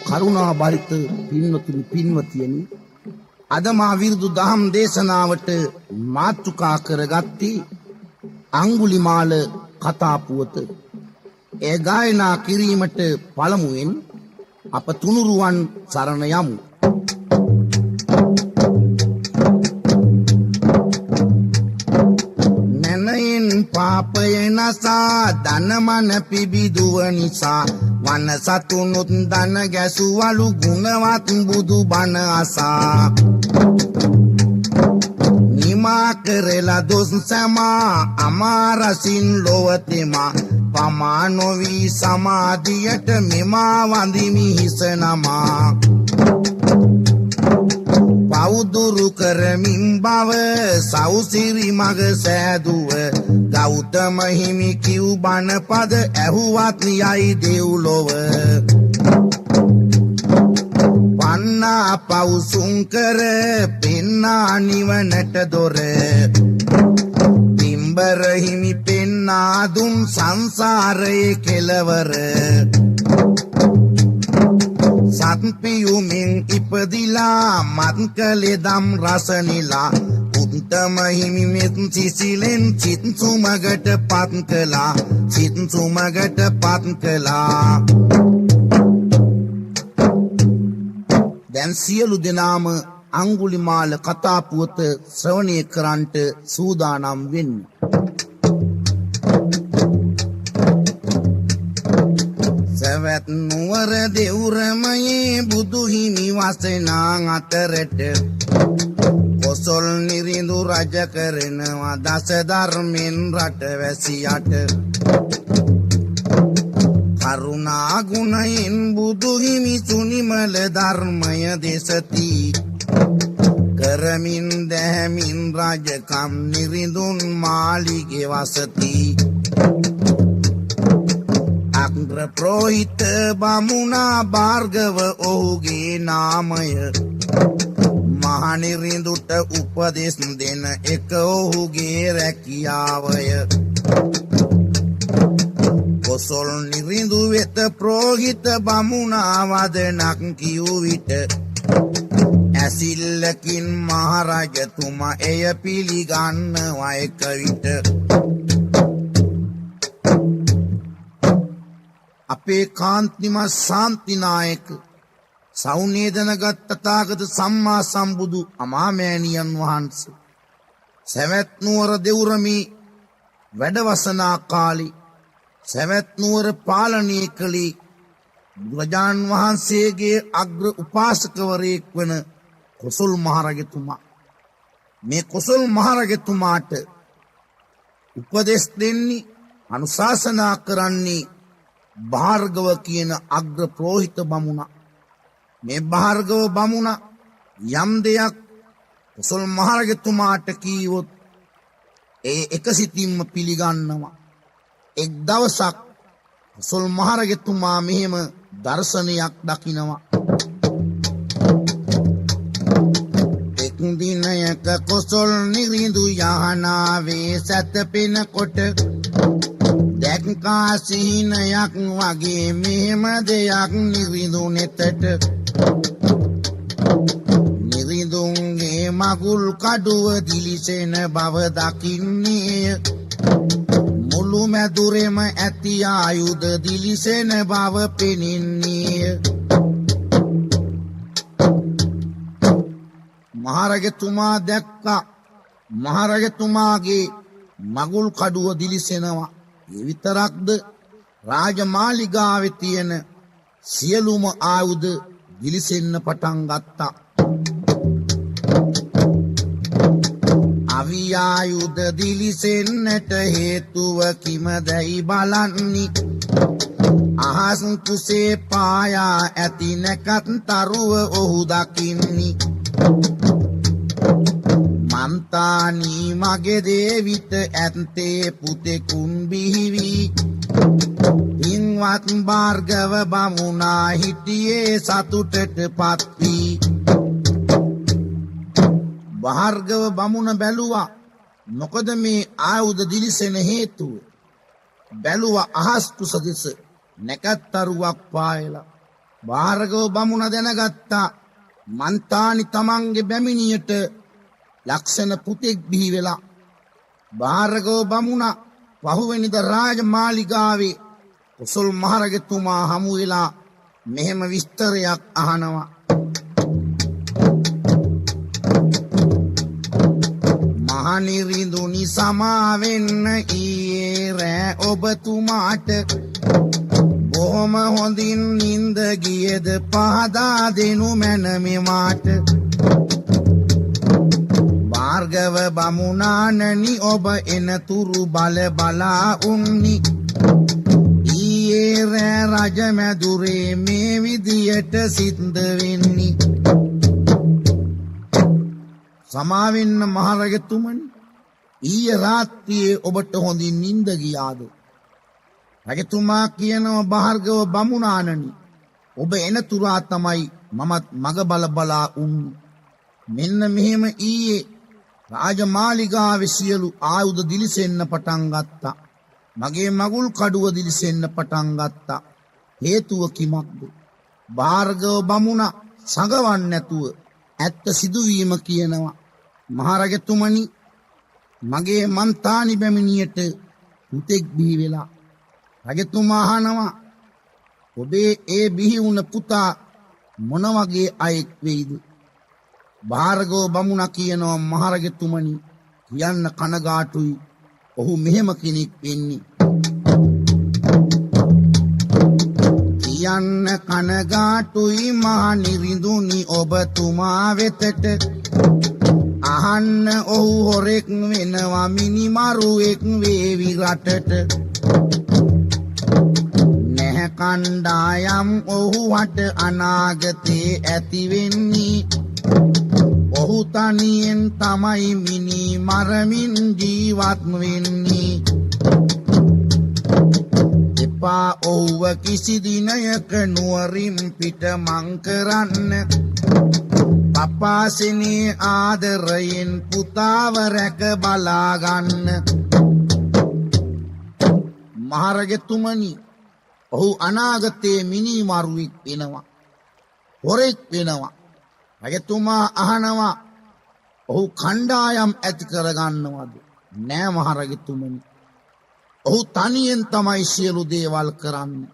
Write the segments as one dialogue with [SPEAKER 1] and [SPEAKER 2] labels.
[SPEAKER 1] කරුණා බරිත පින්වතුනි පින්වතියනි අද මා විරුදු දහම් දේශනාවට මාතෘකා කරගත්තී අංගුලිමාල කතා පුවත. ඒ ගායනා කිරීමට පළමුවෙන් අප තුනුරුවන් සරණ යමු. නැනයෙන් පාපය නසා ධනමන පිබිදුව නිසා වන සතුනුත් දන ගැසුවලු ගුණවත් බුදු බණ අසා නිමා කරලා දොස් සමා අමාරසින් ලොවතෙමා පමා නොවී සමාධියට මෙමා වඳිමි හිස නමා පවුදුරු කරමින් බව සෞසිරි මග සෑදුව ගෞතම හිමි කිව් බණ පද ඇහුවත් යයි දෙව්ලොව පන්නා පවුසුම් කර පෙන්නා නිවනට දොර පිම්බර හිමි පෙන්නා දුන් සංසාරයේ කෙලවර සත්පියුමින් ඉපදිලා මත් කළේ දම් රසනිලා උත්තම හිමි මෙත් සිසිලෙන් සිත් සුමගට පත් කළා සිත් සුමගට පත් කළා. දැන් සියලු දෙනාම අංගුලිමාල කතා පුවත ශ්‍රවණය කරන්නට සූදානම් වෙන්න. සවැත් නුවර දෙවුරමයේ බුදු හිමි වසනා අතරට කොසොල් නිරිඳු රජ කරනවා දස ධර්මෙන් රට වැසියට කරුණා ගුණයෙන් බුදු හිමි සුනිමල ධර්මය දෙසති කරමින් දැහැමින් රජකම් නිරිඳුන් මාලිගේ වසති අග්‍ර ප්‍රෝහිත බමුණා භාර්ගව ඔහුගේ නාමය මහනිරිඳුට උපදෙස් දෙන එක ඔහුගේ රැකියාවය කොසොල් නිරිඳු වෙත ප්‍රෝහිත බමුණා වදනක් කියූ විට ඇසිල්ලකින් මහරජතුමා එය පිළිගන්නවා එක විට අපේ කාන්තිමත් ශාන්තිනායක සෞනේදනගත් තථාගත සම්මා සම්බුදු අමාමෑණියන් වහන්සේ සවැත් නුවර දෙවුරමි වැඩවසනා කාලේ සවැත් නුවර පාලනය කළේ බුදුරජාණන් වහන්සේගේ අග්‍ර උපාසකවරයෙක් වන කොසොල් මහරජතුමා. මේ කොසොල් මහරජතුමාට උපදෙස් දෙන්නේ අනුශාසනා කරන්නේ භාර්ගව කියන අග්‍ර ප්‍රෝහිත බමුණා. මේ භාර්ගව බමුණා යම් දෙයක් කොසොල් මහරජතුමාට කීවොත් ඒ එකසිතින්ම පිළිගන්නවා. එක් දවසක් කොසොල් මහරජතුමා මෙහෙම දර්ශනයක් දකිනවා. එක් දිනයක කොසොල් නිරිඳු යහනාවේ සැතපෙනකොට දැක්කා සිහිනයක් වගේ මෙහෙම දෙයක් නිරිඳු නෙතට නිරිඳුන්ගේ මගුල් කඩුව දිලිසෙන බව දකින්නේ මුළු මැදුරෙම ඇති ආයුධ දිලිසෙන බව පෙනෙන්නේ මහරජතුමා දැක්කා මහරජතුමාගේ මගුල් කඩුව දිලිසෙනවා. ඒ විතරක්ද රාජමාලිගාවේ තියෙන සියලුම ආයුධ දිලිසෙන්න පටන් ගත්තා. අවියායුධ දිලිසෙන්නට හේතුව කිමදැයි බලන්නේ අහස් කුසේ පායා ඇති නැකත් තරුව ඔහු දකින්නේ මන්තානී මගේ දේවිත ඇත්තේ පුතෙකුන් බිහිවි පින්වත් භාර්ගව බමුණා හිටියේ සතුටට පත්වී භාර්ගව බමුණ බැලුවා මොකද මේ ආයුධ දිලිසෙන හේතුව බැලුවා අහස් කුස දෙස නැකත් තරුවක් පායලා භාර්ගව බමුණ දැනගත්තා මන්තානි තමන්ගේ බැමිණියට ලක්ෂණ පුතෙක් බිහි වෙලා. භාර්ගව බමුණ පහුවෙනිද රාජමාලිගාවේ කොසල් මහරජතුමා හමු වෙලා මෙහෙම විස්තරයක් අහනවා. මහනිරිඳුනි සමාවෙන්න ඊයේ රෑ ඔබතුමාට බොහොම හොඳින් නින්ද ගියද පහදා දෙනු මැන මෙමාට. භාර්ගව බමුණාණනි ඔබ එනතුරු බල බලා උන්නි. ඊයේ රෑ රජ මැදුරේ මේ විදියට සිද්ධ වෙන්නි. සමාවෙන්න මහරජතුමනි, ඊයේ රාත්‍රියේ ඔබට හොඳින් නින්ද ගියාද? රජතුමා කියනවා භාර්ගව බමුණාණනි, ඔබ එනතුරා තමයි මමත් මග බල බලා උන්නේ. මෙන්න මෙහෙම ඊයේ රාජමාලිගාවේ සියලු ආයුධ දිලිසෙන්න පටන් ගත්තා. මගේ මගුල් කඩුව දිලිසෙන්න පටන් ගත්තා. හේතුව කිමක්ද? භාර්ගව බමුණ සඟවන්නේ නැතුව ඇත්ත සිදුවීම කියනවා. මහරජතුමනි, මගේ මන්තානි බැමිණියට පුතෙක් බිහි වෙලා. රජතුමා අහනවා, ඔබේ ඒ බිහි වුණ පුතා මොන වගේ අයෙක් වෙයිද? භාර්ගව බමුණ කියනවා, මහරජතුමනි, කියන්න කනගාටුයි. ඔහු මෙහෙම කෙනෙක් වෙන්නේ. කියන්න කනගාටුයි මහනිරිඳුනි ඔබතුමා වෙතට. අහන්න ඔහු හොරෙක් වෙනවා මිනිමරුවෙක් වේවි රටට. නැහැ කණ්ඩායම් ඔහු වට අනාගතේ ඇති වෙන්නේ. ඔහු තනියෙන් තමයි මිනි මරමින් ජීවත් වෙන්නේ. එපා ඔහුව කිසි දිනයක නුවරින් පිට මං කරන්න. පපාසෙනේ ආදරයෙන් පුතාව රැක බලා ගන්න. මහරජතුමනි, ඔහු අනාගතයේ මිනි මරුවෙක් වෙනවා, හොරෙක් වෙනවා. රජතුමා අහනවා, ඔහු කණ්ඩායම් ඇති කරගන්නවද? නෑ මහරජතුමනි, ඔහු තනියෙන් තමයි සියලු දේවල් කරන්නේ.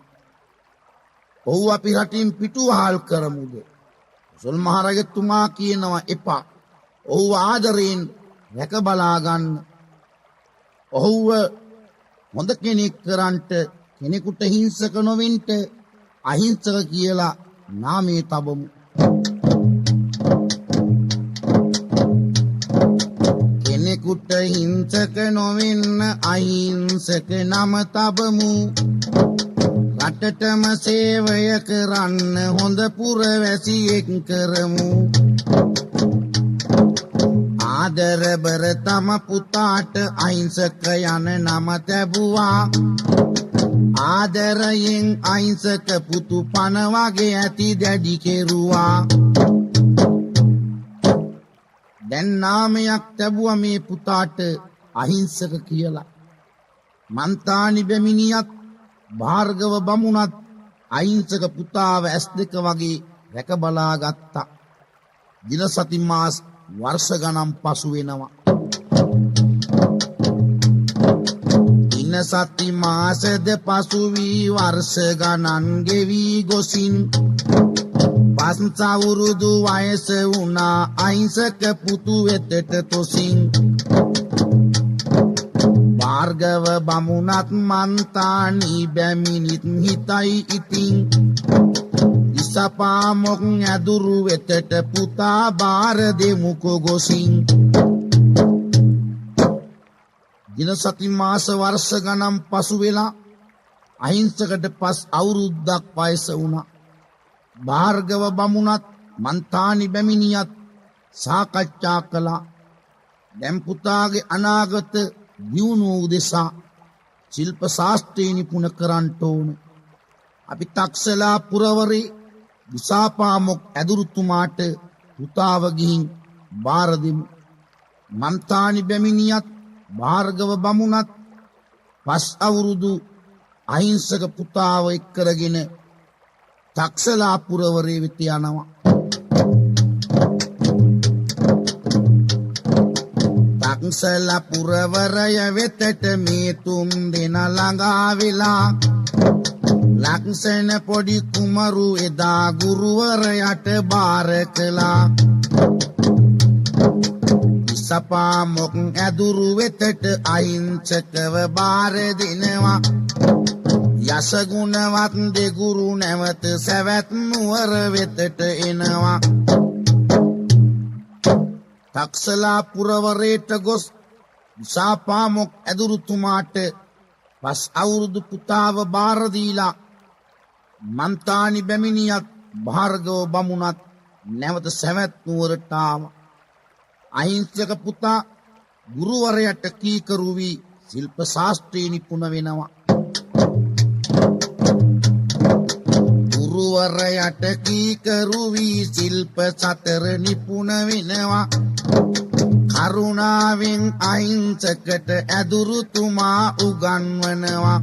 [SPEAKER 1] ඔහු අපි රටින් පිටුවහල් කරමුද? කොසල් මහරජතුමා කියනවා, එපා. ඔහු ආදරයෙන් රැක බලා ගන්න. ඔහුව හොඳ කෙනෙක් කරන්ට, කෙනෙකුට හිංසක නොවෙන්ට අහිංසක කියලා නාමය තබමු. කෙනෙකුට හිංසක නොවෙන්න අහිංසක නම තබමු. රටටම සේවය කරන්න හොඳ පුරවැසියෙක් කරමු. ආදරබර තම පුතාට අහිංසක යන නම තැබුවා. ආදරයෙන් අහිංසක පුතු පන වගේ ඇති දැඩි කෙරුවා. දැන් නාමයක් තැබුවා මේ පුතාට අහිංසක කියලා. මන්තානි බැමිණියත් භාර්ගව බමුණත් අහිංසක පුතාව ඇස් දෙක වගේ රැක බලා ගත්තා. දින සති මාස වර්ෂ ගණන් පසු වෙනවා. දින සති මාසද පසු වී වර්ෂ ගණන් ගෙවි ගොසින් පස් අවුරුදු වයස වුණා අහිංසක පුතු වෙතට තොසින්. භාර්ගව බමුණත් මන්තානි බැමිණිත් හිතයි ඉතින්. ඉසපාමොක් ඇදුරු වෙතට පුතා බාර දෙමුකෝ ගොසින්. දින සති මාස වර්ෂ ගණන් පසු වෙලා අහිංසකට පස් අවුරුද්දක් වයස වුණා. භාර්ගව බමුණත් මන්තානි බැමිණියත් සාකච්ඡා කළා. දැන් පුතාගේ අනාගත දියුණුව උදෙසා ශිල්ප ශාස්ත්‍රය නිපුණ කරන්න ඕන. අපි තක්සලා පුරවරේ දිසාපාමොක් ඇදුරුතුමාට පුතාව ගිහින් බාර දෙමු. මන්තානි බැමිණියත් භාර්ගව බමුණත් පස් අවුරුදු අහිංසක පුතාව එක්කරගෙන තක්සලා පුරවරේ වෙත යනවා. තක්සලා පුරවරය වෙතට මේ තුන් දෙනා ළඟා වෙලා ලක්ෂණ පොඩි කුමරු එදා ගුරුවරයාට බාර කළා. ඉසපා මොක් ඇදුරු වෙතට අහිංසකව බාර දෙනවා. යසගුණවත් දෙගුරු නැවත සැවැත් නුවර වෙතට එනවා. තක්සලා පුරවරේට ගොස් ඉසපා මොක් ඇදුරුතුමාට පස් අවුරුදු පුතාව බාර දීලා මන්තානි බැමිණියත් භාර්ගව බමුණත් නැවත සැවැත් නුවරට ආවා. අහිංසක පුතා ගුරුවරයාට කීකරු වී ශිල්ප ශාස්ත්‍රයේ නිපුණ වෙනවා. ගුරුවරයාට කීකරු වී ශිල්ප සතර නිපුණ වෙනවා. කරුණාවෙන් අහිංසකට ඇදුරුතුමා උගන්වනවා.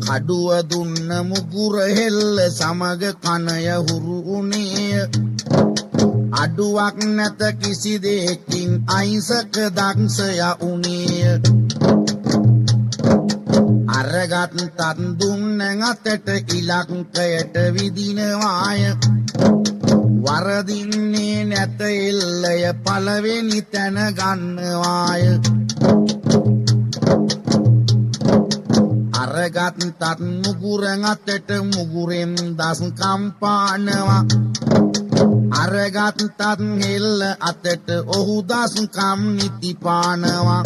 [SPEAKER 1] කඩුව දුන්න මුගුර හෙල්ල සමග කනය හුරු උනේ. අඩුවක් නැත කිසි දෙයකින් අහිංසක දක්ෂයා උනේ. අරගත් තන් දුන්න අතට ඉලක්කයට විදිනවාය. වරදින්නේ නැත එල්ලය පළවෙනි තැන ගන්නවාය. අරගත් තත් මුගුරන් අතට මුගුරෙන් දස්කම් පානවා. අරගත් තත් හෙල්ල අතට ඔහු දස්කම් නිති පානවා.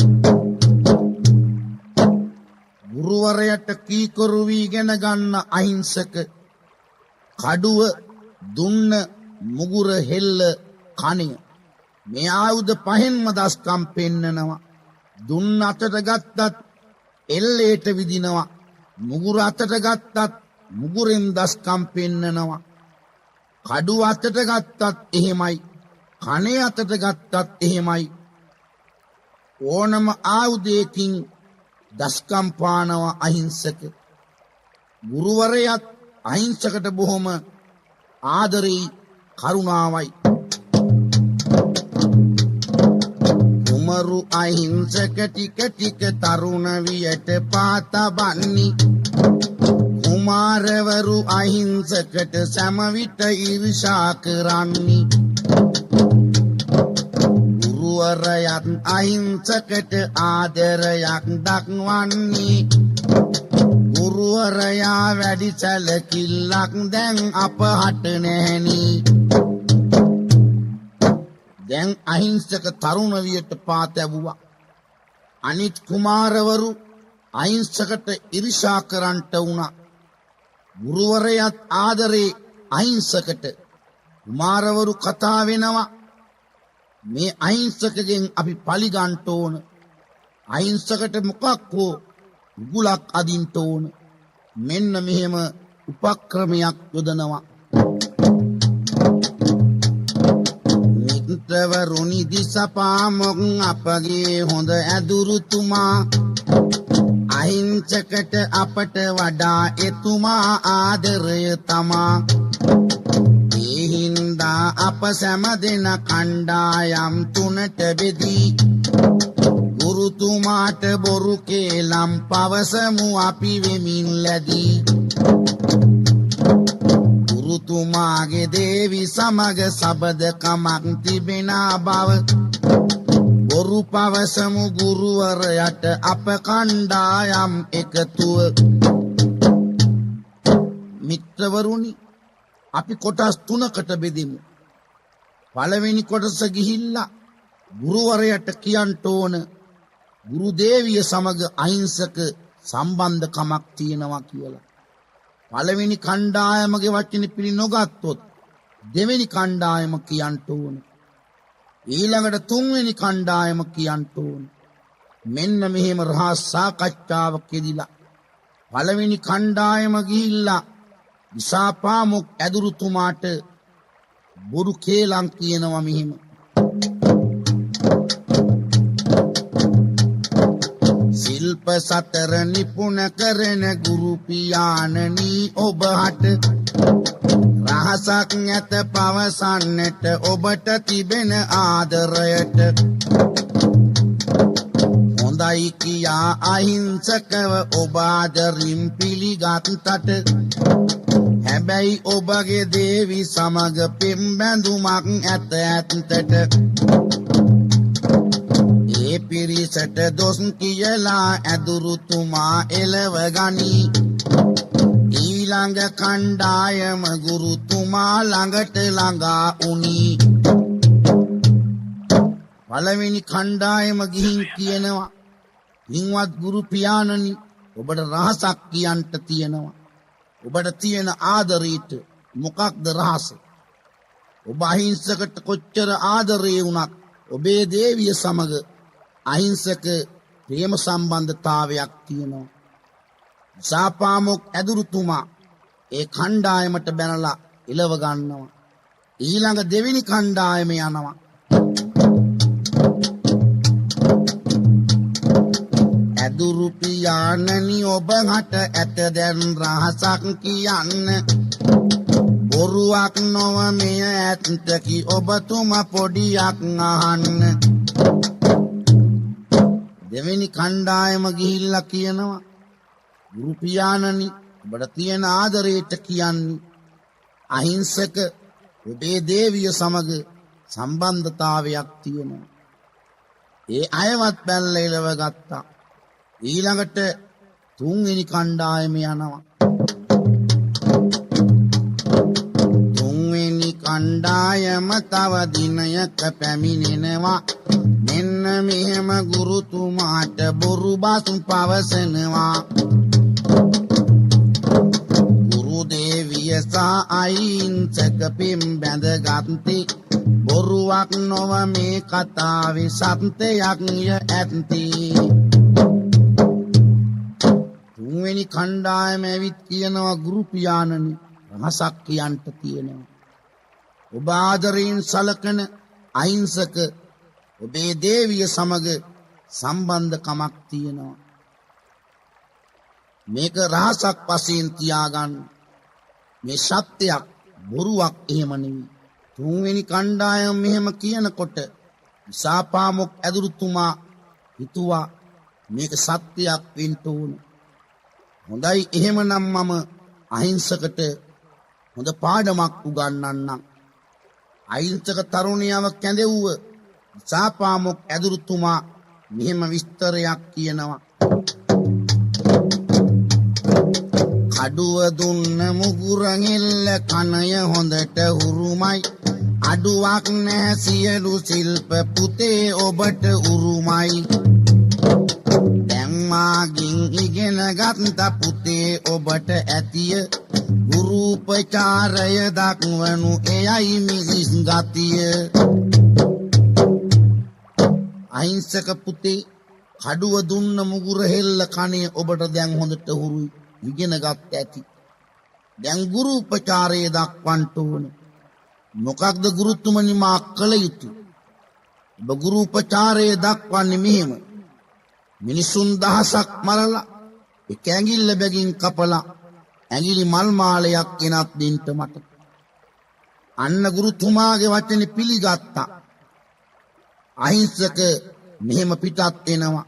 [SPEAKER 1] ගුරුවරයාට කීකරු වීගෙන ගන්න අහිංසක කඩුව දුන්න මුගුර හෙල්ල කණය මේ ආයුධ පහෙන්ම දස්කම් පෙන්නනවා. දුන්න අතට ගත්තත් එල්ලේට විදිනවා. මුගුර අතට ගත්තත් මුගුරෙන් දස්කම් පෙන්නනවා. කඩුව අතට ගත්තත් එහෙමයි. කණේ අතට ගත්තත් එහෙමයි. ඕනම ආයුධයකින් දස්කම් පානවා අහිංසක. ගුරුවරයාත් අහිංසකට බොහොම ආදරෙයි කරුණාවයි. කුමරු අහිංසක ටික ටික තරුණ වියට පාතබන්නි. කුමාරවරු අහිංසකට සෑම විට ඊර්ෂ්‍යා කරන්නි. ගුරුවරයාත් අහිංසකට ආදරයක් දක්වන්නේ. ගුරුවරයා වැඩි සැලකිල්ලක් දැන් අපහට නැහෙනි. දැන් අහිංසක තරුණ වියට පාත ඇවුවා. අනිත් කුමාරවරු අහිංසකට ඊර්ෂ්‍යා කරන්ට වුණා. ගුරුවරයාත් ආදරේ අහිංසකට. කුමාරවරු කතා වෙනවා. මේ අහිංසකගෙන් අපි පලිගන්න ඕන. අහිංසකට මොකක් හෝ උගුලක් අදින්න ඕන. මෙන්න මෙහෙම උපක්‍රමයක් යොදනවා. මිත්‍රවරුනි දිසපාමොක් අපගේ හොඳ ඇදුරුතුමා. අහිංසකට අපට වඩා එතුමා ආදරය තමා. ඒ හින්දා අප සැම දෙන කණ්ඩායම් තුනට බෙදී ගුරුතුමාට බොරු කේලම් පවසමු අපි වෙමින් ලැබී. ගුරුතුමාගේ දේවි සමග සබදකමක් තිබෙන බව බොරු පවසමු ගුරුවරයාට අප කණ්ඩායම් එකතුව. මිත්‍රවරුනි, අපි කොටස් තුනකට බෙදෙමු. පළවෙනි කොටස ගිහිල්ලා ගුරුවරයාට කියන්න ඕන ගුරු දේවිය සමග අහිංසක සම්බන්ධකමක් තියෙනවා කියලා. පළවෙනි කණ්ඩායමගේ වචන පිළි නොගත්තොත් දෙවෙනි කණ්ඩායම කියන්න ඕන. ඊළඟට තුන්වෙනි කණ්ඩායම කියන්න ඕන. මෙන්න මෙහෙම රහස් සාකච්ඡාවක් යෙදිලා පළවෙනි කණ්ඩායම ගිහිල්ලා විසාපාමොක් ඇදුරුතුමාට බොරු කේලම් කියනවා මෙහෙම. ශිල්ප සතර නිපුණ කරන ගුරු පියාණනි ඔබට රහසක් නැත පවසන්නට ඔබට තිබෙන ආදරයට හොඳයි කියා අහිංසකව ඔබ ආදරින් පිළිගත්තට හැබැයි ඔබගේ දේවි සමග පෙම් බැඳුමක් ඇත ඇත්තට ඒ පිරිසට දොස් කියලා ඇදුරුතුමා එලව ගනී ඊළඟ කණ්ඩායම ගුරුතුමා ළඟට ළඟා වුණී පළවෙනි කණ්ඩායම ගිහින් කියනවා හින්වත් ගුරු පියාණනි ඔබට රහසක් කියන්ට තියෙනවා ඔබට තියෙන ආදරයට මොකක්ද රහස ඔබ අහිංසකට කොච්චර ආදරේ වුණත් ඔබේ දේවිය සමග අහිංසක ප්‍රේම සම්බන්ධතාවයක් තියෙනවා සාපාමොක් ඇදුරුතුමා ඒ කණ්ඩායමට බැනලා එලව ගන්නවා ඊළඟ දෙවෙනි කණ්ඩායම යනවා ඇදුරු පියාණනි ඔබ හට ඇත දැන් රහසක් කියන්න බොරුවක් නොව මෙය ඇත්තකි ඔබතුමා පොඩියක් අහන්න දෙවෙනි කණ්ඩායම ගිහිල්ලා කියනවා ගුරු පියාණනි ඔබට තියෙන ආදරයට කියන්නේ අහිංසක ඔබේ දේවිය සමග සම්බන්ධතාවයක් තියෙනවා ඒ අයවත් බැලලා එලව ගත්තා ඊළඟට තුන්වෙනි කණ්ඩායම යනවා තුන්වෙනි කණ්ඩායම තව දිනයක පැමිණෙනවා මෙන්න මෙහෙම ගුරුතුමාට බොරු බසුන් පවසනවා ගුරු දේවිය සා අහිංසක පෙම් බැඳගත්තේ බොරුවක් නොව මේ කතාවේ සත්‍යයක් ය ඇත්තේ තුන්වෙනි කණ්ඩායම ඇවිත් කියනවා ගුරු පියාණනි රහසක් කියන්ට තියෙනවා ඔබ ආදරයෙන් සලකන අහිංසක ඔබේ දේවිය සමග සම්බන්ධකමක් තියෙනවා මේක රහසක් වශයෙන් තියාගන්න මේ සත්‍යයක් බොරුවක් එහෙම නෙවෙයි තුන්වෙනි කණ්ඩායම මෙහෙම කියනකොට සාපාමොක් ඇදුරුතුමා හිතුවා මේක සත්‍යයක් වෙන්න ඕන හොඳයි එහෙමනම් මම අහිංසකට හොඳ පාඩමක් උගන්වන්නම් අහිංසක තරුණියව කැඳෙව්ව සාපාමොක් ඇදුරුතුමා මෙහෙම විස්තරයක් කියනවා කඩුව දුන්න මුගුරන් එල්ල කනය හොඳට හුරුමයි අඩුවක් නැහැ සියලු ශිල්ප පුතේ ඔබට උරුමයි දැන් මාගින් ඉගෙන ගත්ත පුතේ ඔබට ඇතිය ගුරුපචාරය දක්වනු එයයි මිනිස් ගතිය අහිංසක පුතේ කඩුව දුන්න මුගුර හෙල්ල කනේ ඔබට දැන් හොඳට හුරුයි ඉගෙන ගත්ත ඇති දැන් ගුරුපචාරය දක්වන්න ඕන මොකක්ද ගුරුතුමනි මා කළ යුතු ඔබ ගුරුපචාරය දක්වන්නේ මෙහෙම මිනිසුන් දහසක් මරලා එක ඇඟිල්ල බැගින් කපලා ඇඟිලි මල් මාලයක් ගෙනත් දෙන්න මට අන්න ගුරුතුමාගේ වචනේ පිළිගත්තා අහිංසක මෙහෙම පිටත් වෙනවා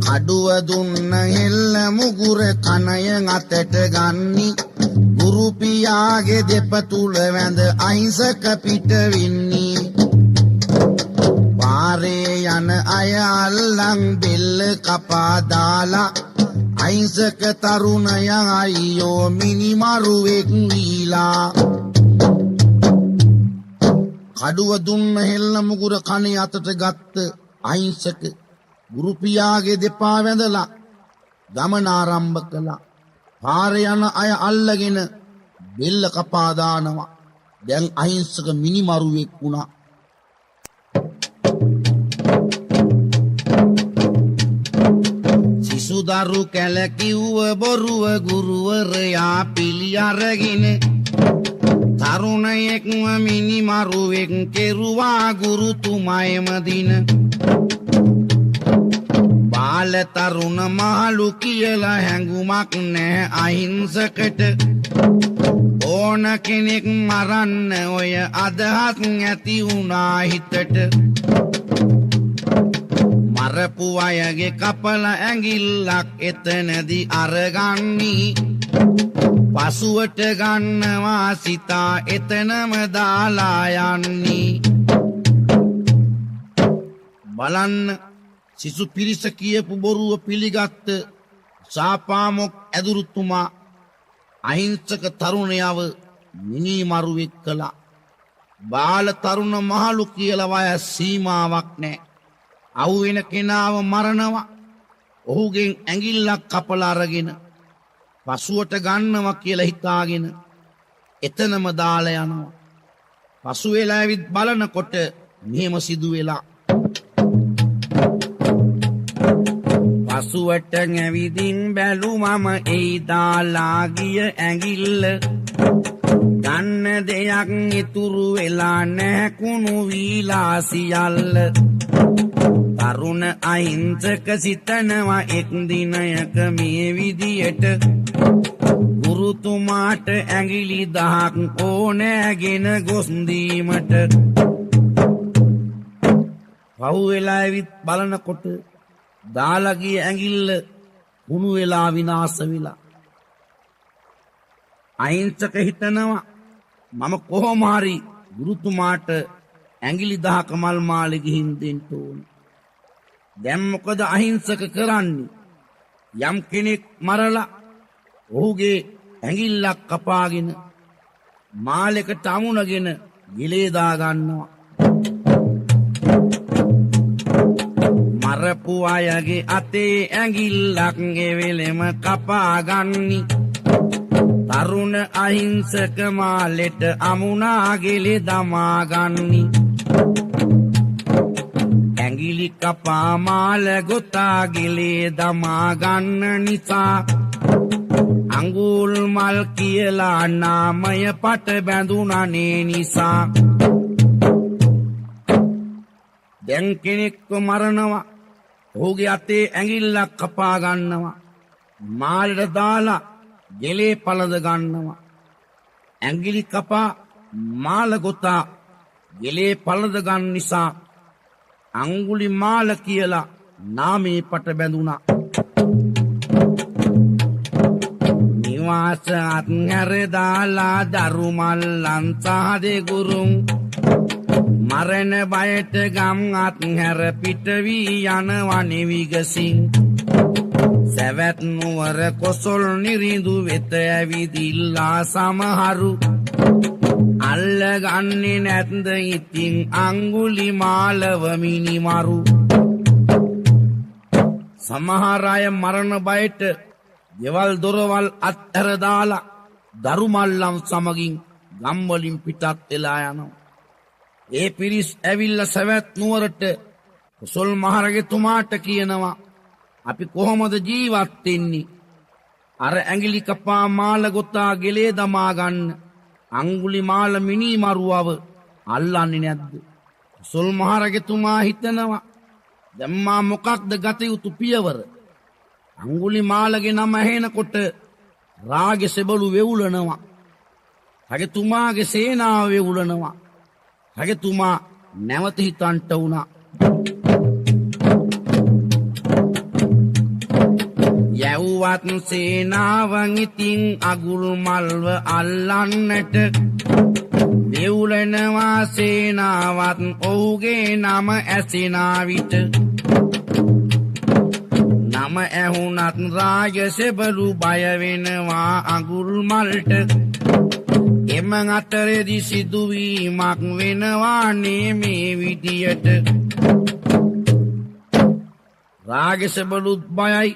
[SPEAKER 1] කඩුව දුන්න හෙල්ල මුගුර කනය අතට ගන්නි ගුරු පියාගේ දෙපතුල වැඳ අහිංසක පිට වෙන්නේ පාරේ යන අය අල්ලන් බෙල්ල කපා දාලා අහිංසක තරුණයා අයියෝ මිනිමරුවෙක් වීලා කඩුව දුන්න හෙල්ල මුගුර කනේ අතට ගත්ත අහිංසක ගුරු පියාගේ දෙපා වැඳලා ගමන ආරම්භ කළා පාරේ යන අය අල්ලගෙන බෙල්ල කපා දානවා දැන් අහිංසක මිනිමරුවෙක් වුණා සිසුදරු කැලකිව්ව බොරුව ගුරුවරයා පිළි අරගෙන තරුණයෙක්ම මිනිමරුවෙක් කෙරුවා ගුරුතුමයම දින බාල තරුණ මහලු කියලා හැඟුමක් නැහැ අහිංසකට ඕන කෙනෙක් මරන්න ඔය අදහස් ඇති වුණා හිතට මරපු අයගේ කපල ඇඟිල්ලක් එතනදි අරගන්නී පසුවට ගන්නවා සිතා එතනම දාලා යන්නේ බලන්න සිසු පිරිස කියපු බොරුව පිළිගත්ත සාපාමොක් ඇදුරුතුමා අහිංසක තරුණයව මිනිමරුවෙක් කළා බාල තරුණ මහලු කියලා වයස් සීමාවක් නැහැ අවු වෙන කෙනාව මරනවා ඔහුගෙන් ඇඟිල්ලක් කපලා අරගෙන පසුවට ගන්නවා කියලා හිතාගෙන එතනම දාලා යනවා පසු වෙලා ඇවිත් බලනකොට මෙහෙම සිදු වෙලා පසුවට ඇවිදින් බැලුමම එයි දාලා ගිය ඇඟිල්ල ගන්න දෙයක් ඉතුරු වෙලා නැහැ කුණු වීලා සියල්ල තරුණ අහිංසක සිතනවා එක් දිනයක මේ විදියට ගුරුතුමාට ඇඟිලි 1000ක් ඕනෑගෙන ගොස් දීමට පහු වෙලා ඇවිත් බලනකොට දාලා ගිය ඇඟිල්ල කුණු වෙලා විනාශ වෙලා අහිංසක හිතනවා මම කොහොම හරි ගුරුතුමාට ඇඟිලි 1000ක මල් මාලෙ ගිහින් දෙන්න ඕනේ දැන් මොකද අහිංසක කරන්නේ යම් කෙනෙක් මරලා ඔහුගේ ඇඟිල්ලක් කපාගෙන මාලෙකට අමුණගෙන ගිලේ දා ගන්නවා මරපු අයගේ අතේ ඇඟිල්ලක් එවෙලෙම කපා ගන්නි තරුණ අහිංසක මාලෙට අමුණා ගිලේ දමා ගන්නි ඇඟිලි කපා මාල ගොතා ගිලේ දමා ගන්න නිසා අඟුල් මල් කියලා නාමය පට බැඳුණනේ නිසා දැන් කෙනෙක්ව මරනවා ඔහුගේ අතේ ඇඟිල්ලක් කපා ගන්නවා මාලෙට දාලා ගෙලේ පළඳ ගන්නවා ඇඟිලි කපා මාල ගොතා ගෙලේ පළඳ ගන්න නිසා අඟුලි මාල කියලා නාමේ පට බැඳුණා නිවාස අත්හැර දාලා දරු මල්ලන් සහදේ ගුරුන් මරණ බයට ගම් අත්හැර පිට වී යනවා නිවිගසින් සවැත් නුවර කොසොල් නිරිඳු වෙත ඇවිදිල්ලා සමහරු අල්ලගන්නේ නැත්ද ඉතින් අඟුලි මාලව මිනිමරු සමහර අය මරණ බයට ගෙවල් දොරවල් අත්හැර දාලා දරු මල්ලන් සමගින් ගම් වලින් පිටත් වෙලා යනවා ඒ පිරිස් ඇවිල්ලා සවැත් නුවරට කොසොල් මහරජතුමාට කියනවා අපි කොහොමද ජීවත් වෙන්නේ අර ඇඟිලි කපා මාල ගොතා ගෙලේ දමා ගන්න අඟුලි මාල මිනි මරුවව අල්ලන්නේ නැද්ද කොසොල් මහරජතුමා හිතනවා දැන් මා මොකක්ද ගත යුතු පියවර අඟුලි මාලගේ නම ඇහෙනකොට රාගේ සෙබළු වෙවුලනවා රජතුමාගේ සේනාව වෙවුලනවා රජතුමා නැවත හිතන්ට වුණා යව්වත් සේනාවන් ඉතින් අගුල් මල්ව අල්ලන්නට වෙවුලනවා සේනාවත් ඔහුගේ නම ඇසෙනා විට නම ඇහුණත් රාජසෙබළු බය වෙනවා අගුල් මල්ට එම අතරේදී සිදුවීමක් වෙනවා මේ විදියට රාජසෙබළුත් බයයි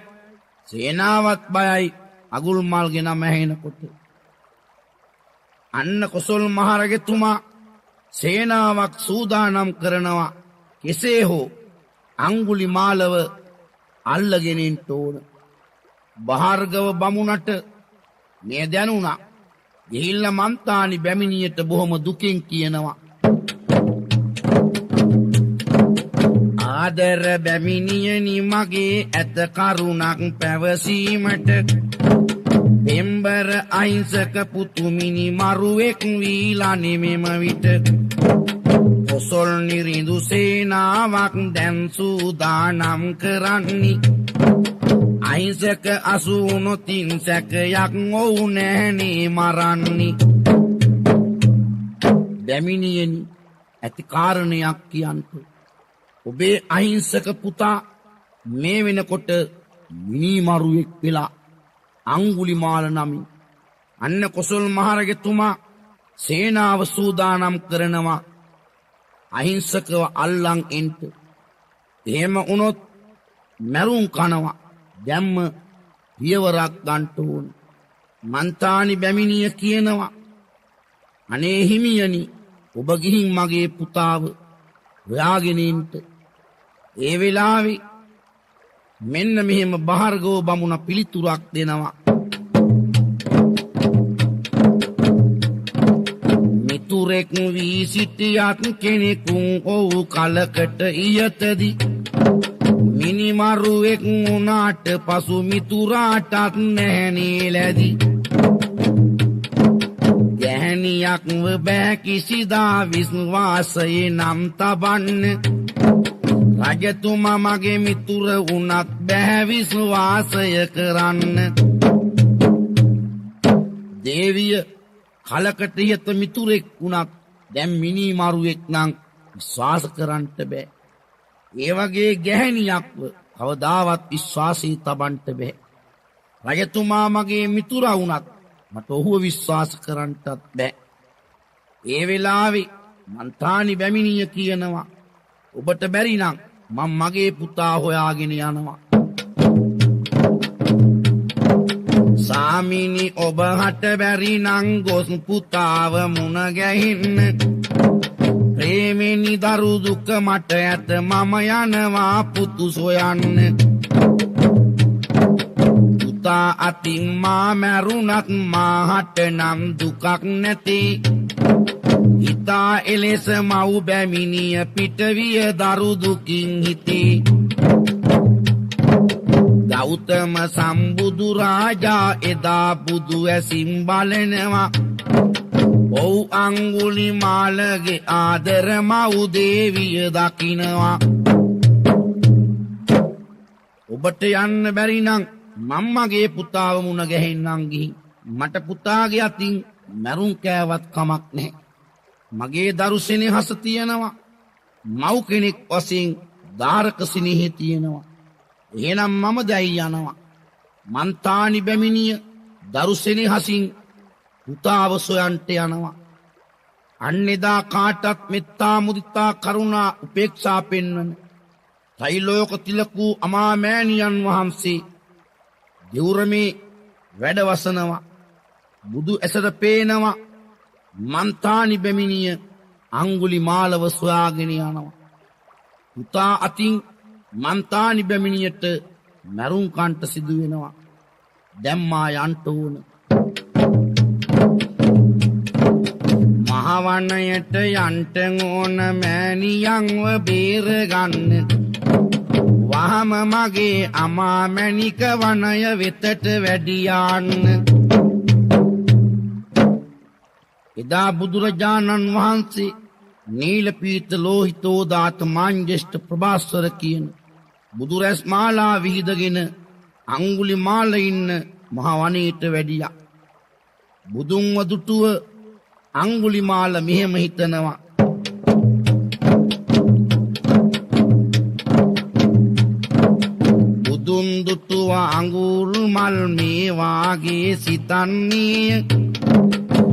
[SPEAKER 1] සේනාවත් බයයි අගුල් මල්ගේ නම ඇහෙනකොට අන්න කොසොල් මහරජතුමා සේනාවක් සූදානම් කරනවා කෙසේ හෝ අඟුලි මාලව අල්ලගෙන ඉන්න ඕන භාර්ගව බමුණට මේ දැනුණා ගිහිල්ලා මන්තානි බැමිණියට බොහොම දුකින් කියනවා ආදර බැමිණියනි මගේ ඇත කරුණක් පැවසීමට පෙම්බර අහිංසක පුතුමිනි මරුවෙක් වීලා නෙමෙම විට කොසොල් නිරිඳු සේනාවක් දැන් සූදානම් කරන්නි අහිංසක අසුනොතින් සැකයක් ඔවු නැහනේ මරන්නි බැමිණියනි ඇති කාරණයක් කියන්ට ඔබේ අහිංසක පුතා මේ වෙනකොට මිනිමරුවෙක් වෙලා අංගුලිමාල නමින් අන්න කොසල් මහරජතුමා සේනාව සූදානම් කරනවා අහිංසකව අල්ලන් එන්ට එහෙම වුණොත් මැරුම් කනවා දැම්ම පියවරක් ගන්නට ඕන මන්තානි බැමිණිය කියනවා අනේ හිමියනි ඔබ ගිහින් මගේ පුතාව හොයාගෙන ඉන්න ඒ වෙලාවේ මෙන්න මෙහෙම බහර්ගව බමුණ පිළිතුරක් දෙනවා මිතුරෙක් වී සිටියත් කෙනෙකුන් ඔව් කලකට ඉයතදී මිනිමරුවෙක් වුණාට පසු මිතුරාටත් නැහනේ ලැබි ගැහණියක්ව බෑ කිසිදා විශ්වාසයේ නම් තබන්න රජතුමා මගේ මිතුර වුණත් බෑ විශ්වාසය කරන්න දේවිය කලකට යත මිතුරෙක් වුණත් දැන් මිනිමරුවෙක් නම් විශ්වාස කරන්නට බෑ ඒ වගේ ගැහණියක්ව කවදාවත් විශ්වාසී තබන්නට බෑ රජතුමා මගේ මිතුරා වුණත් මට ඔහුව විශ්වාස කරන්නටත් බෑ ඒ වෙලාවේ මන්තානි බැමිණිය කියනවා ඔබට බැරි නම් මම මගේ පුතා හොයාගෙන යනවා සාමිනි ඔබ හට බැරි නම් ගොස් පුතාව මුණ ගැහින්න ප්‍රේමෙනි දරු දුක මට ඇත මම යනවා පුතු සොයන්න පුතා අතින් මා මැරුණත් මාහට නම් දුකක් නැති හිතා එලෙස මව් බැමිණිය පිටවිය දරු දුකින් හිතේ ගෞතම සම්බුදු රාජා එදා බුදු ඇසින් බලනවා ඔව් අංගුලිමාලගේ ආදර මව් දේවිය දකිනවා ඔබට යන්න බැරි නම් මම්මගේ පුතාව මුණ ගැහෙන්නම් ගිහින් මට පුතාගේ අතින් මැරුම් කෑවත් කමක් නැහැ මගේ දරු සෙනෙහස තියෙනවා මව් කෙනෙක් වශයෙන් ධාරක සිනෙහි තියෙනවා එහෙනම් මම දැයි යනවා මන්තානි බැමිණිය දරු සෙනෙහසින් පුතාව සොයන්ට යනවා අන්නේදා කාටත් මෙත්තා මුදිතා කරුණා උපේක්ෂා පෙන්වන ත්‍රිලෝක තිලකූ අමා මෑණියන් වහන්සේ දෙවුරමේ වැඩ වසනවා බුදු ඇසට පේනවා මන්තානි බැමිණිය අංගුලිමාලව සොයාගෙන යනවා පුතා අතින් මන්තානි බැමිණියට මැරුම් කන්ට සිදු වෙනවා දැම්මා යන්ට ඕන මහවනයට යන්ට ඕන මෑණියන්ව බේර ගන්න වහම මගේ අමා මැණික වනය වෙතට වැඩියාන්න එදා බුදුරජාණන් වහන්සේ නීලපීත ලෝහිතෝදාත මාංජේෂ්ඨ ප්‍රභාස්වර කියන බුදුරැස් මාලා විහිදගෙන අංගුලිමාල ඉන්න මහවනයේට වැඩියා බුදුන්ව දුටුව අංගුලිමාල මෙහෙම හිතනවා බුදුන් දුටුව අඟුල්මල් මේ වාගේ සිතන්නේ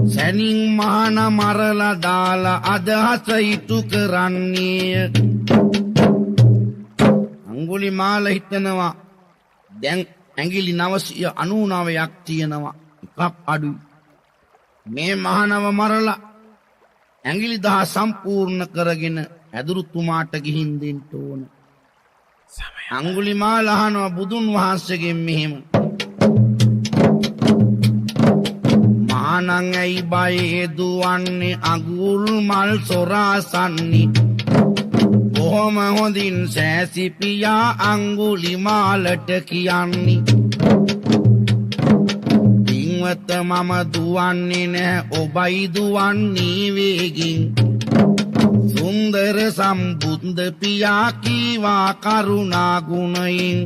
[SPEAKER 1] සැනින් මහන මරලා දාලා අදහස ඉටු කරන්නේ අංගුලිමාල හිතනවා දැන් ඇඟිලි 999ක් තියෙනවා එකක් අඩුයි මේ මහනව මරලා ඇඟිලි 10 සම්පූර්ණ කරගෙන ඇදුරුතුමාට ගිහින් දෙන්න ඕන අංගුලිමාල අහනවා බුදුන් වහන්සේගෙන් මෙහෙම මහණන් ඇයි බයේ දුවන්නේ අඟුල් මල් සොරාසන්නි බොහොම හොඳින් සෑසිපියා අංගුලිමාලට කියන්නේ පින්වත මම දුවන්නේ නැහැ ඔබයි දුවන්නේ වේගින් සුන්දර සම්බුද්ධ පියා කීවා කරුණා ගුණයෙන්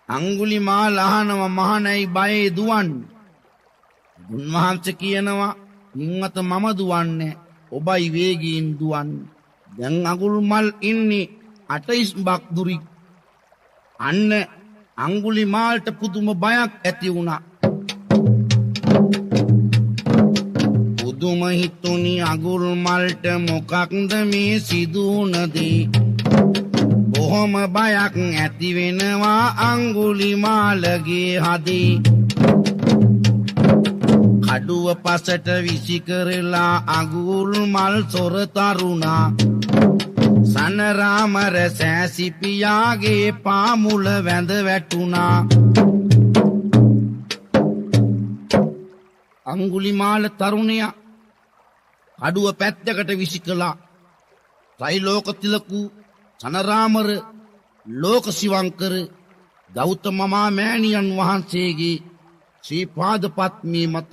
[SPEAKER 1] අංගුලිමාල අහනවා මහණයි බයේ දුවන්නේ උන්වහන්සේ කියනවා පින්වත මම දුවන්නේ ඔබයි වේගයෙන් දුවන්නේ දැන් අඟුල්මල් ඉන්නේ 8 බක් දුරි අන්න අංගුලිමාලට පුදුම බයක් ඇති වුණා පුදුම හිතුනි අඟුල්මල්ට මොකක්ද මේ සිදු වුණදී බොහොම බයක් ඇති වෙනවා අංගුලිමාලගේ හදේ කඩුව පසට විසි කරලා අඟුල්මල් සොර තරුණා සනරාමර සෑසිපියාගේ පාමුල වැඳ වැටුණා අංගුලිමාල තරුණයා කඩුව පැත්තකට විසි කළා ත්‍රිලෝකතිලකු සනරාමර ලෝක සිවංකර ගෞතම මෑණියන් වහන්සේගේ ශ්‍රී පාද පත්මී මත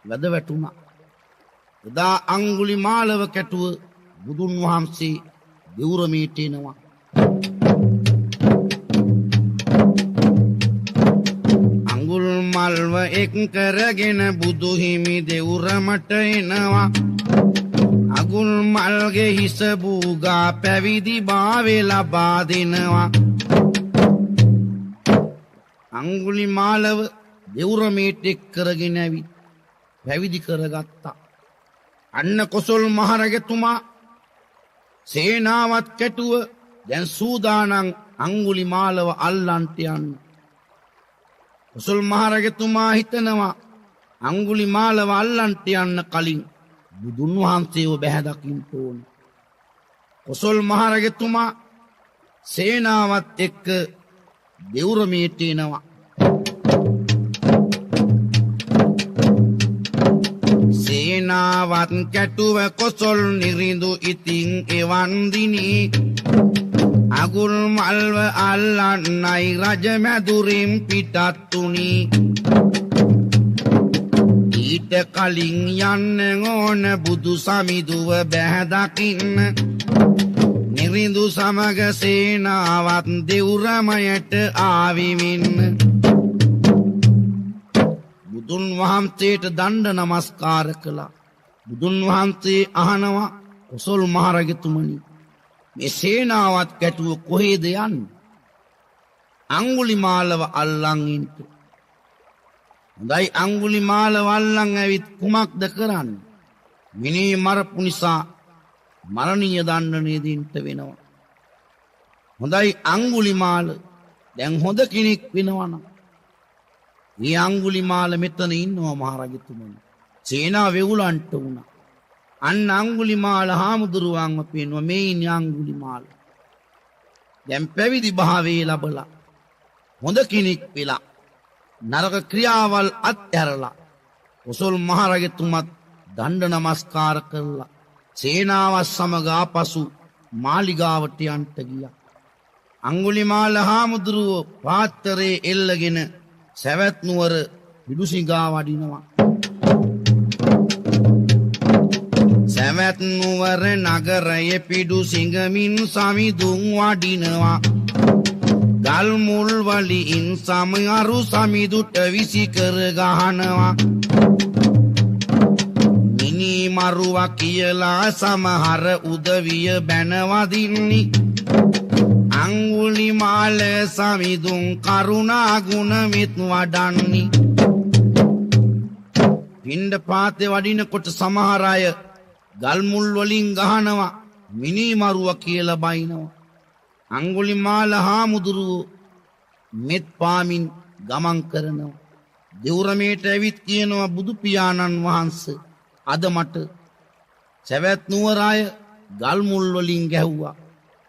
[SPEAKER 1] වැද වැටුණා එදා අංගුලිමාලව කැටුව බුදුන් වහන්සේ දෙවුරමීට එනවා අඟුල්මල්ව එක් කරගෙන බුදු හිමි දෙවුරමට එනවා අඟුල්මල්ගේ හිස බූගා පැවිදි භාවය ලබා දෙනවා අංගුලිමාලව දෙවුරමීට එක් කරගෙන ඇවිත් පැවිදි කරගත්තා අන්න කොසල් මහරජතුමා සේනාවත් කැටුව දැන් සූදානම් අංගුලිමාලව අල්ලන්ට යන්න කොසල් මහරජතුමා හිතනවා අංගුලිමාලව අල්ලන්ට යන්න කලින් බුදුන් වහන්සේව බැහැ දකින්න ඕන කොසල් මහරජතුමා සේනාවත් එක්ක දෙවුරමීට එනවා සේනාවත් කැටුව කොසල් නිරිඳු ඉතින් එවන් දිනී අඟුල්මල්ව අල්ලන්නයි රජ මැදුරින් පිටත් උනී ඊට කලින් යන්න ඕන බුදු සමිඳුව බැහැ දකින්න නිරිඳු සමග සේනාවත් දෙවුරමයට ආවිමින් බුදුන් වහන්සේට දණ්ඩ නමස්කාර කළා බුදුන් වහන්සේ අහනවා කොසල් මහරජතුමනි මේ සේනාවත් කැටුව කොහෙද යන්නේ අංගුලිමාලව අල්ලන් ඉන්න හොඳයි අංගුලිමාලව අල්ලන් ඇවිත් කුමක්ද කරන්නේ මිනී මරපු නිසා මරණීය දණ්ඩනය දෙන්න වෙනවා හොඳයි අංගුලිමාල දැන් හොඳ කෙනෙක් වෙනවා නම් මේ අංගුලිමාල මෙතන ඉන්නවා මහරජතුමනි සේනාව වෙවුලන්ට වුණා අන්න අංගුලිමාල හාමුදුරුවන්ව පේනවා මේ ඉන්නේ අංගුලිමාල දැන් පැවිදි භාවයේ ලබලා හොඳ කෙනෙක් වෙලා නරක ක්‍රියාවල් අත්හැරලා කොසල් මහරජතුමත් දණ්ඩ නමස්කාර කරලා සේනාව සමග ආපසු මාලිගාවට යන්ට ගියා අංගුලිමාල හාමුදුරුවෝ පාත්තරේ එල්ලගෙන සැවැත් නුවර පිඩුසිඟා වඩිනවා සැවැත් නුවර නගරයේ පිඩුසිඟමින් සමිඳුන් වඩිනවා ගල් මුල් වලින් සමහරු සමිඳුට විසි කර ගහනවා මිනි මරුවා කියලා සමහර උදවිය බැනවදින්නි අංගුලිමාල සමිඳුන් කරුණා ගුණ මෙත් වඩන්නි පින්ඩ පාතේ වඩිනකොට සමහර අය ගල් මුල් වලින් ගහනවා මිනි මරුවා කියලා බයිනවා අංගුලිමාල හාමුදුරුවෝ මෙත් පාමින් ගමන් කරනවා දෙවුරමේට ඇවිත් කියනවා බුදු පියාණන් වහන්සේ අද මට සැවැත් නුවර අය ගල් මුල් වලින් ගැහුවා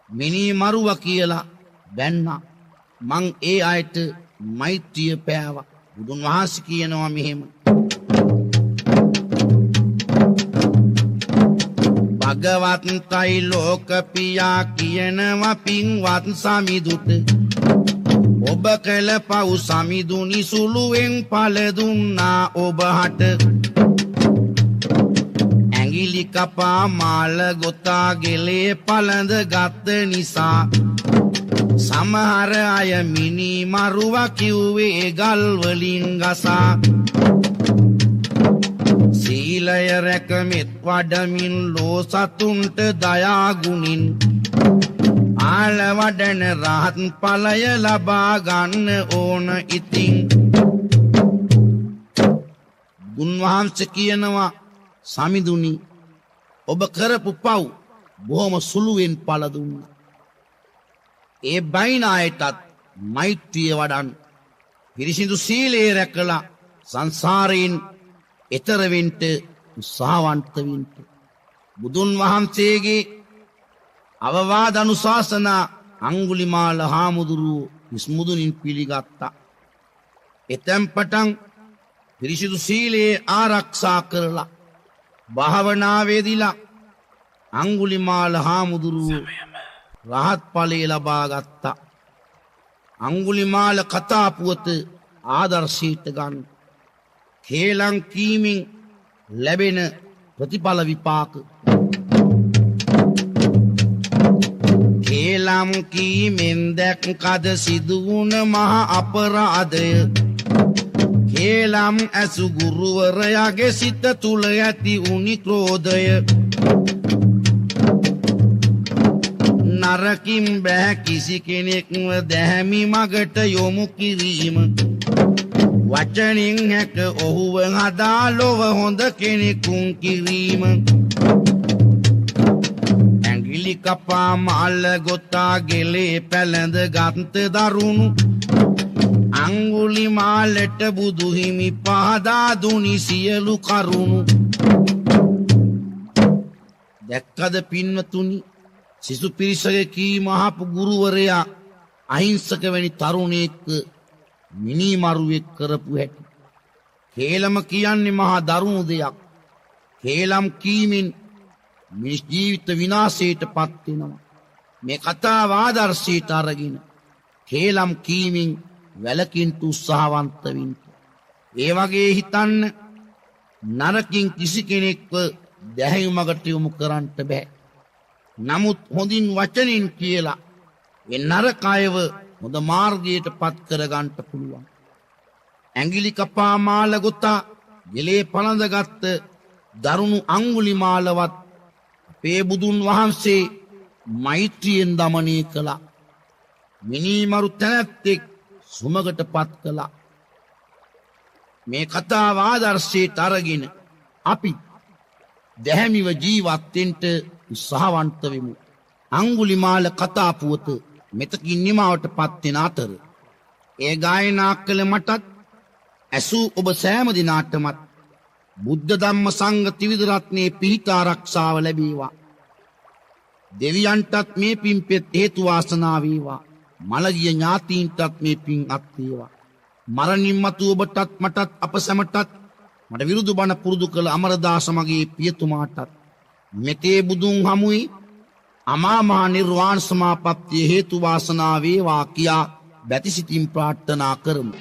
[SPEAKER 1] මිනි මරුවා කියලා බැන්නා මං ඒ අයට මෛත්‍රිය පෑවා බුදුන් වහන්සේ කියනවා මෙහෙම භගවන්තයි ලෝකපියා කියනවා පින්වත් සමිඳුට ඔබ කළ පව් සමිඳුනි සුළුවෙන් පල දුන්නා ඔබහට ඇඟිලි කපා මාල ගොතා ගෙලේ පළඳ ගත්ත නිසා සමහර අය මිනි මරුවා කිව්වේ ගල් වලින් ගසා සීලය රැකමෙත් වඩමින් ලෝ සතුන්ට දයා ගුණින් ආල වඩන රහත් ඵලය ලබා ගන්න ඕන ඉතින් උන්වහන්සේ කියනවා සමිඳුනි ඔබ කරපු පව් බොහොම සුළුවෙන් පළ දුන්නා ඒ බයින අයටත් මෛත්‍රිය වඩන් පිරිසිදු සීලය රැකලා සංසාරයෙන් එතර වෙන්න උත්සාහවන්ත වෙන්න බුදුන් වහන්සේගේ අවවාද අනුශාසනා අඟුලිමාල හාමුදුරුවෝ විස්මුදුනින් පිළිගත්තා එතෙන් පටන් පිරිසිදු සීලයේ ආරක්ෂා කරලා භාවනාවේදීලා අඟුලිමාල හාමුදුරුවෝ රහත් ඵලය ලබා ගත්තා අඟුලිමාල කතා පුවත ආදර්ශයට ගන්න කේලම් කීමෙන් ලැබෙන ප්‍රතිඵල විපාක කේලම් කීමෙන් දැක්කද සිදුවුණ මහ අපරාධය කේලම් ඇසු ගුරුවරයාගේ සිත තුල ඇති උනි ක්‍රෝධය නරකින් බෑ කිසි කෙනෙක්ව දැහැමි මගට යොමු කිරීම වචනින් හැක ඔහුව හදා ලොව හොඳ කෙනෙකුන් කිරීම ඇඟිලි කපා මාල ගොතා ගෙලේ පැලඳ ගත්ත දරුණු අඟුලිමාලට බුදු හිමි පහදා දුනි සියලු කරුණු දැක්කද පින්වතුනි සිසු පිරිසගේ කීම අහපු ගුරුවරයා අහිංසක වැනි තරුණයෙක් මිනිමරුවෙක් කරපු හැටි කේලම කියන්නේ මහා දරුණු දෙයක් කේලම් කීමෙන් මිනිස් ජීවිත විනාශයට පත් වෙනවා මේ කතාව ආදර්ශයට අරගෙන කේලම් කීමෙන් වැළකින්න උත්සාහවන්ත වෙන්න ඒ වගේ හිතන්න නරකින් කිසි කෙනෙක්ව දැහැයුමකට යොමු කරන්න බෑ නමුත් හොඳින් වචනින් කියලා ඒ නරකයව හොඳ මාර්ගයට පත් කරගන්න පුළුවන් ඇඟිලි කපා මාල ගොතා ගෙලේ පළඳගත් දරුණු අඟුලිමාලවත් අපේ බුදුන් වහන්සේ මෛත්‍රියෙන් දමනය කළා මිනිමරු තැනැත්තෙක් සුමකට පත් කළා මේ කතාව ආදර්ශයට අරගෙන අපි දැහැමිව ජීවත් වෙන්න උත්සාහවන්ත වෙමු අඟුලිමාල කතා පුවත මෙතකින් නිමාවට පත් වෙන අතර ඒ ගායනා කළ මටත් ඇසූ ඔබ සෑම දිනාටමත් බුද්ධ ධම්ම සංඝ ත්‍රිවිධ රත්නයේ පිහිට ආරක්ෂාව ලැබේවා දෙවියන්ටත් මේ පින්පෙත් හේතු වාසනා වේවා මළගිය ඥාතීන්ටත් මේ පින් අත් වේවා මරණින් මතු ඔබටත් මටත් අප සැමටත් මට විරුදු බණ පුරුදු කළ අමරදාස මගේ පියතුමාටත් මෙතේ බුදුන් හමුවේ අමා මහ නිර්වාණ සමාපත්තිය හේතු වාසනා වේවා කියා බැතිසිතින් ප්‍රාර්ථනා කරමු